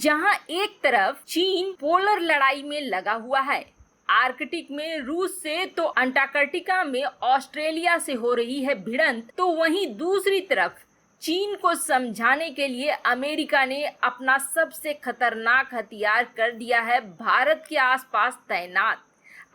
जहां एक तरफ चीन पोलर लड़ाई में लगा हुआ है, आर्कटिक में रूस से तो अंटार्कटिका में ऑस्ट्रेलिया से हो रही है भिड़ंत, तो वहीं दूसरी तरफ चीन को समझाने के लिए अमेरिका ने अपना सबसे खतरनाक हथियार कर दिया है भारत के आसपास तैनात।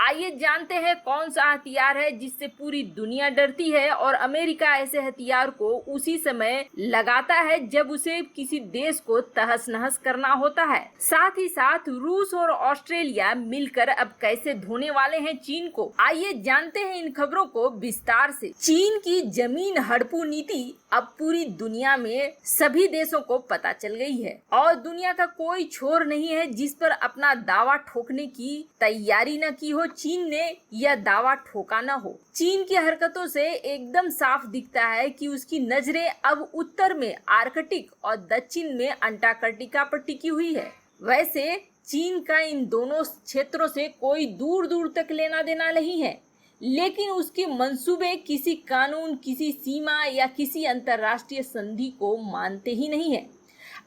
आइए जानते हैं कौन सा हथियार है जिससे पूरी दुनिया डरती है और अमेरिका ऐसे हथियार को उसी समय लगाता है जब उसे किसी देश को तहस नहस करना होता है। साथ ही साथ रूस और ऑस्ट्रेलिया मिलकर अब कैसे धोने वाले हैं चीन को। आइए जानते हैं इन खबरों को विस्तार से। चीन की जमीन हड़पू नीति अब पूरी दुनिया में सभी देशों को पता चल गई है और दुनिया का कोई छोर नहीं है जिस पर अपना दावा ठोकने की तैयारी न की हो चीन ने यह दावा ठोका न हो। चीन की हरकतों से एकदम साफ दिखता है कि उसकी नजरें अब उत्तर में आर्कटिक और दक्षिण में अंटार्कटिका पर टिकी हुई है। वैसे चीन का इन दोनों क्षेत्रों से कोई दूर दूर तक लेना देना नहीं है, लेकिन उसके मंसूबे किसी कानून, किसी सीमा या किसी अंतर्राष्ट्रीय संधि को मानते ही नहीं है।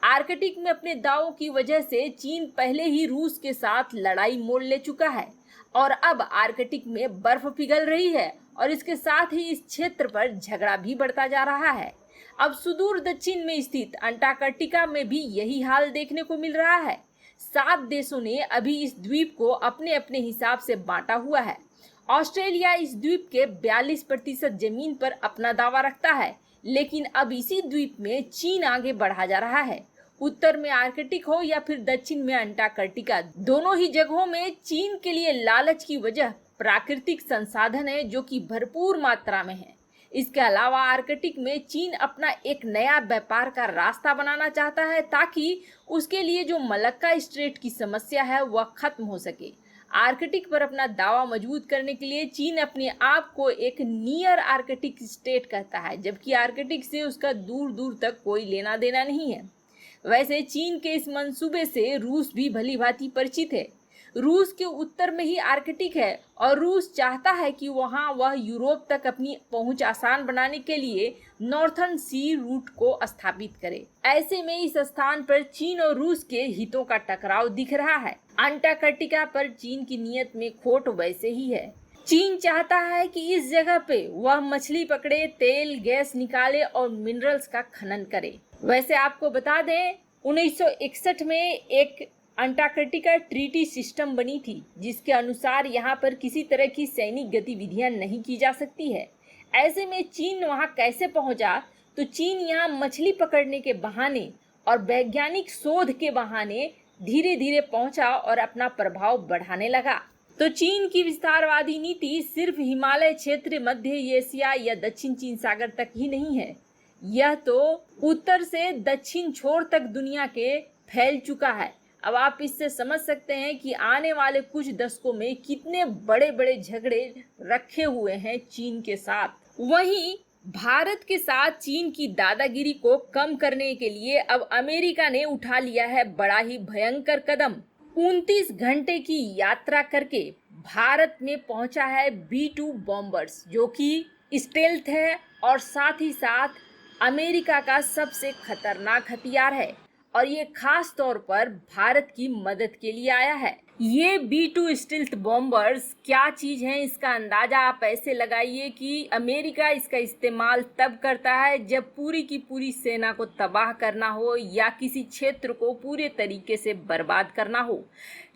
आर्कटिक में अपने दावों की वजह से चीन पहले ही रूस के साथ लड़ाई मोड़ ले चुका है और अब आर्कटिक में बर्फ पिघल रही है और इसके साथ ही इस क्षेत्र पर झगड़ा भी बढ़ता जा रहा है। अब सुदूर दक्षिण में स्थित अंटार्कटिका में भी यही हाल देखने को मिल रहा है। 7 देशों ने अभी इस द्वीप को अपने अपने हिसाब से बांटा हुआ है। ऑस्ट्रेलिया इस द्वीप के 42% जमीन पर अपना दावा रखता है, लेकिन अब इसी द्वीप में चीन आगे बढ़ा जा रहा है। उत्तर में आर्कटिक हो या फिर दक्षिण में अंटार्कटिका, दोनों ही जगहों में चीन के लिए लालच की वजह प्राकृतिक संसाधन है जो कि भरपूर मात्रा में है। इसके अलावा आर्कटिक में चीन अपना एक नया व्यापार का रास्ता बनाना चाहता है ताकि उसके लिए जो मलक्का स्ट्रेट की समस्या है वह खत्म हो सके। आर्कटिक पर अपना दावा मजबूत करने के लिए चीन अपने आप को एक नियर आर्कटिक स्टेट कहता है, जबकि आर्कटिक से उसका दूर दूर तक कोई लेना देना नहीं है। वैसे चीन के इस मंसूबे से रूस भी भली भांति परिचित है। रूस के उत्तर में ही आर्कटिक है और रूस चाहता है कि वहां वह यूरोप तक अपनी पहुंच आसान बनाने के लिए नॉर्थर्न सी रूट को स्थापित करे। ऐसे में इस स्थान पर चीन और रूस के हितों का टकराव दिख रहा है। अंटार्कटिका पर चीन की नीयत में खोट वैसे ही है। चीन चाहता है कि इस जगह पे वह मछली पकड़े, तेल गैस निकाले और मिनरल्स का खनन करे। वैसे आपको बता दें 1961 में एक अंटार्कटिका ट्रीटी सिस्टम बनी थी जिसके अनुसार यहाँ पर किसी तरह की सैनिक गतिविधियां नहीं की जा सकती है। ऐसे में चीन वहाँ कैसे पहुँचा? तो चीन यहाँ मछली पकड़ने के बहाने और वैज्ञानिक शोध के बहाने धीरे धीरे पहुंचा और अपना प्रभाव बढ़ाने लगा। तो चीन की विस्तारवादी नीति सिर्फ हिमालय क्षेत्र, मध्य एशिया या दक्षिण चीन सागर तक ही नहीं है, यह तो उत्तर से दक्षिण छोर तक दुनिया के फैल चुका है। अब आप इससे समझ सकते हैं कि आने वाले कुछ दशकों में कितने बड़े बड़े झगड़े रखे हुए हैं चीन के साथ। वहीं भारत के साथ चीन की दादागिरी को कम करने के लिए अब अमेरिका ने उठा लिया है बड़ा ही भयंकर कदम। 29 घंटे की यात्रा करके भारत में पहुंचा है B-2 बॉम्बर्स, जो कि स्टेल्थ है और साथ ही साथ अमेरिका का सबसे खतरनाक हथियार है और ये खास तौर पर भारत की मदद के लिए आया है। ये B-2 स्टील्थ बॉम्बर्स क्या चीज है, इसका अंदाजा आप ऐसे लगाइए कि अमेरिका इसका इस्तेमाल तब करता है जब पूरी की पूरी सेना को तबाह करना हो या किसी क्षेत्र को पूरे तरीके से बर्बाद करना हो।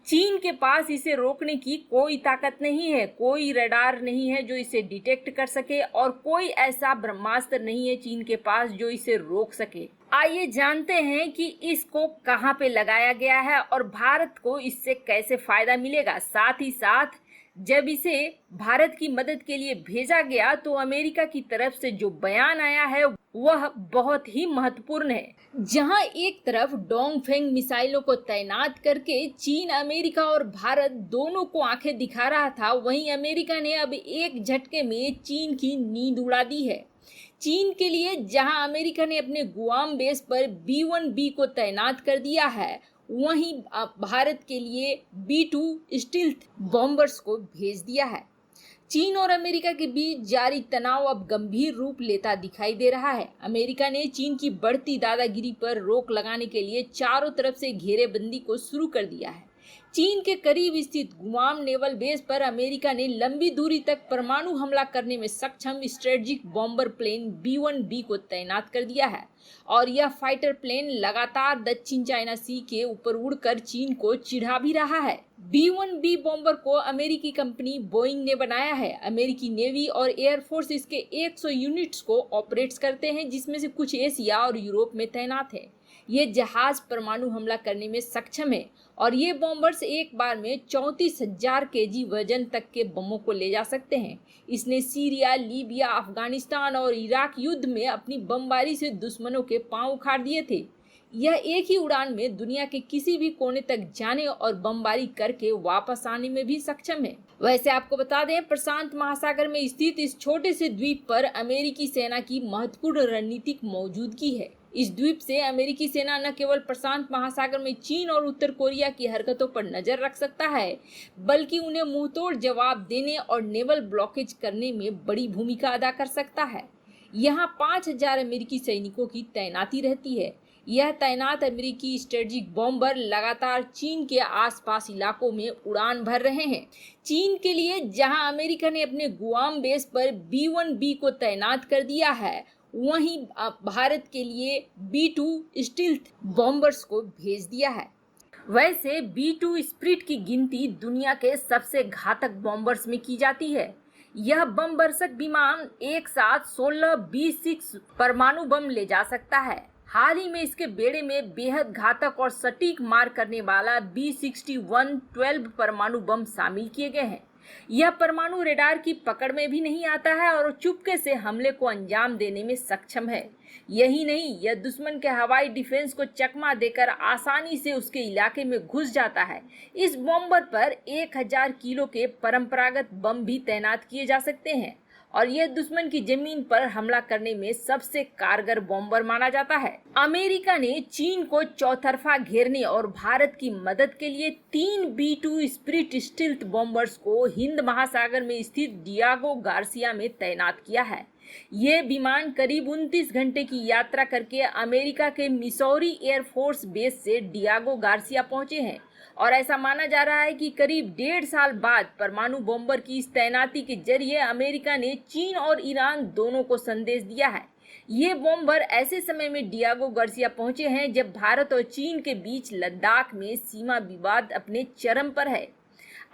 चीन के पास इसे रोकने की कोई ताकत नहीं है, कोई रडार नहीं है जो इसे डिटेक्ट कर सके और कोई ऐसा ब्रह्मास्त्र नहीं है चीन के पास जो इसे रोक सके। आइए जानते हैं कि इसको कहां पे लगाया गया है और भारत को इससे कैसे फायदा मिलेगा। साथ ही साथ जब इसे भारत की मदद के लिए भेजा गया तो अमेरिका की तरफ से जो बयान आया है वह बहुत ही महत्वपूर्ण है। जहां एक तरफ डोंगफेंग मिसाइलों को तैनात करके चीन, अमेरिका और भारत दोनों को आंखें दिखा रहा था, वहीं अमेरिका ने अब एक झटके में चीन की नींद उड़ा दी है। चीन के लिए जहां अमेरिका ने अपने गुआम बेस पर B-1B को तैनात कर दिया है, वहीं भारत के लिए B-2 स्टील्थ बॉम्बर्स को भेज दिया है। चीन और अमेरिका के बीच जारी तनाव अब गंभीर रूप लेता दिखाई दे रहा है। अमेरिका ने चीन की बढ़ती दादागिरी पर रोक लगाने के लिए चारों तरफ से घेरेबंदी को शुरू कर दिया है। चीन के करीब स्थित गुआम नेवल बेस पर अमेरिका ने लंबी दूरी तक परमाणु हमला करने में सक्षम स्ट्रेटेजिक बॉम्बर प्लेन B-1B को तैनात कर दिया है और यह फाइटर प्लेन लगातार दक्षिण चाइना सी के ऊपर उड़कर चीन को चिढ़ा भी रहा है। B-1B बॉम्बर को अमेरिकी कंपनी बोइंग ने बनाया है। अमेरिकी नेवी और एयरफोर्स इसके 100 यूनिट्स को ऑपरेट्स करते हैं, जिसमें से कुछ एशिया और यूरोप में तैनात है। ये जहाज परमाणु हमला करने में सक्षम है और ये बॉम्बर्स एक बार में 34,000 केजी वजन तक के बमों को ले जा सकते हैं। इसने सीरिया, लीबिया, अफगानिस्तान और इराक युद्ध में अपनी बमबारी से दुश्मनों के पांव उखाड़ दिए थे। यह एक ही उड़ान में दुनिया के किसी भी कोने तक जाने और बमबारी करके वापस आने में भी सक्षम है। वैसे आपको बता दें, प्रशांत महासागर में स्थित इस छोटे से द्वीप पर अमेरिकी सेना की महत्वपूर्ण रणनीतिक मौजूदगी है। इस द्वीप से अमेरिकी सेना न केवल प्रशांत महासागर में चीन और उत्तर कोरिया की हरकतों पर नजर रख सकता है, बल्कि उन्हें मुंहतोड़ जवाब देने और नेवल ब्लॉकेज करने में बड़ी भूमिका अदा कर सकता है। यहाँ 5,000 अमेरिकी सैनिकों की तैनाती रहती है। यह तैनात अमेरिकी स्ट्रेटेजिक बॉम्बर लगातार चीन के आसपास इलाकों में उड़ान भर रहे हैं। चीन के लिए जहां अमेरिका ने अपने गुआम बेस पर B-1B को तैनात कर दिया है, वहीं भारत के लिए B-2 स्टील्थ बॉम्बर्स को भेज दिया है। वैसे B-2 स्पिरिट की गिनती दुनिया के सबसे घातक बॉम्बर्स में की जाती है। यह बम बरसक विमान एक साथ 16 B-6 परमाणु बम ले जा सकता है। हाल ही में इसके बेड़े में बेहद घातक और सटीक मार करने वाला B-61-12 परमाणु बम शामिल किए गए हैं। यह परमाणु रेडार की पकड़ में भी नहीं आता है और चुपके से हमले को अंजाम देने में सक्षम है। यही नहीं, यह दुश्मन के हवाई डिफेंस को चकमा देकर आसानी से उसके इलाके में घुस जाता है। इस बॉम्बर पर 1000 किलो के परंपरागत बम भी तैनात किए जा सकते हैं और यह दुश्मन की जमीन पर हमला करने में सबसे कारगर बॉम्बर माना जाता है। अमेरिका ने चीन को चौतरफा घेरने और भारत की मदद के लिए 3 B-2 स्पिरिट स्टील्थ बॉम्बर्स को हिंद महासागर में स्थित डियागो गार्सिया में तैनात किया है। ये विमान करीब 29 घंटे की यात्रा करके अमेरिका के मिसौरी एयरफोर्स बेस से डियागो गार्सिया पहुंचे हैं और ऐसा माना जा रहा है कि करीब 1.5 साल बाद परमाणु बॉम्बर की इस तैनाती के जरिए अमेरिका ने चीन और ईरान दोनों को संदेश दिया है। ये बॉम्बर ऐसे समय में डियागो गार्सिया पहुंचे हैं जब भारत और चीन के बीच लद्दाख में सीमा विवाद अपने चरम पर है।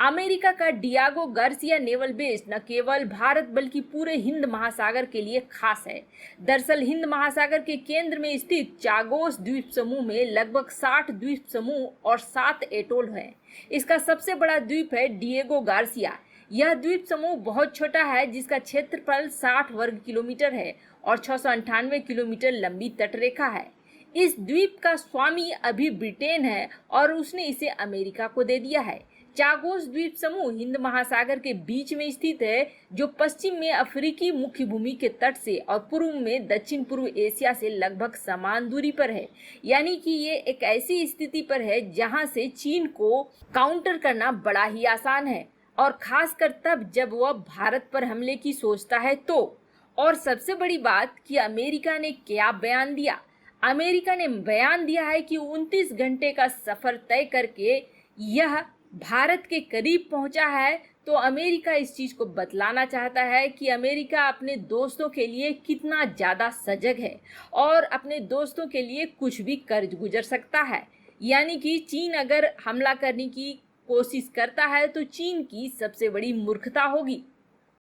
अमेरिका का डियागो गार्सिया नेवल बेस न केवल भारत बल्कि पूरे हिंद महासागर के लिए खास है। दरअसल हिंद महासागर के केंद्र में स्थित चागोस द्वीप समूह में लगभग 60 द्वीप समूह और 7 एटोल हैं। इसका सबसे बड़ा द्वीप है डिएगो गार्सिया। यह द्वीप समूह बहुत छोटा है, जिसका क्षेत्रफल 60 वर्ग किलोमीटर है और 698 किलोमीटर लंबी तटरेखा है। इस द्वीप का स्वामी अभी ब्रिटेन है और उसने इसे अमेरिका को दे दिया है। चागोस द्वीप समूह हिंद महासागर के बीच में स्थित है, जो पश्चिम में अफ्रीकी मुख्य भूमि के तट से और पूर्व में दक्षिण पूर्व एशिया से लगभग समान दूरी पर है। यानी कि ये एक ऐसी स्थिति पर है जहां से चीन को काउंटर करना बड़ा ही आसान है, और खासकर तब जब वह भारत पर हमले की सोचता है तो। और सबसे बड़ी बात कि अमेरिका ने क्या बयान दिया। अमेरिका ने बयान दिया है कि 29 घंटे का सफर तय करके यह भारत के करीब पहुंचा है, तो अमेरिका इस चीज को बतलाना चाहता है कि अमेरिका अपने दोस्तों के लिए कितना ज्यादा सजग है और अपने दोस्तों के लिए कुछ भी कर गुजर सकता है। यानी कि चीन अगर हमला करने की कोशिश करता है तो चीन की सबसे बड़ी मूर्खता होगी।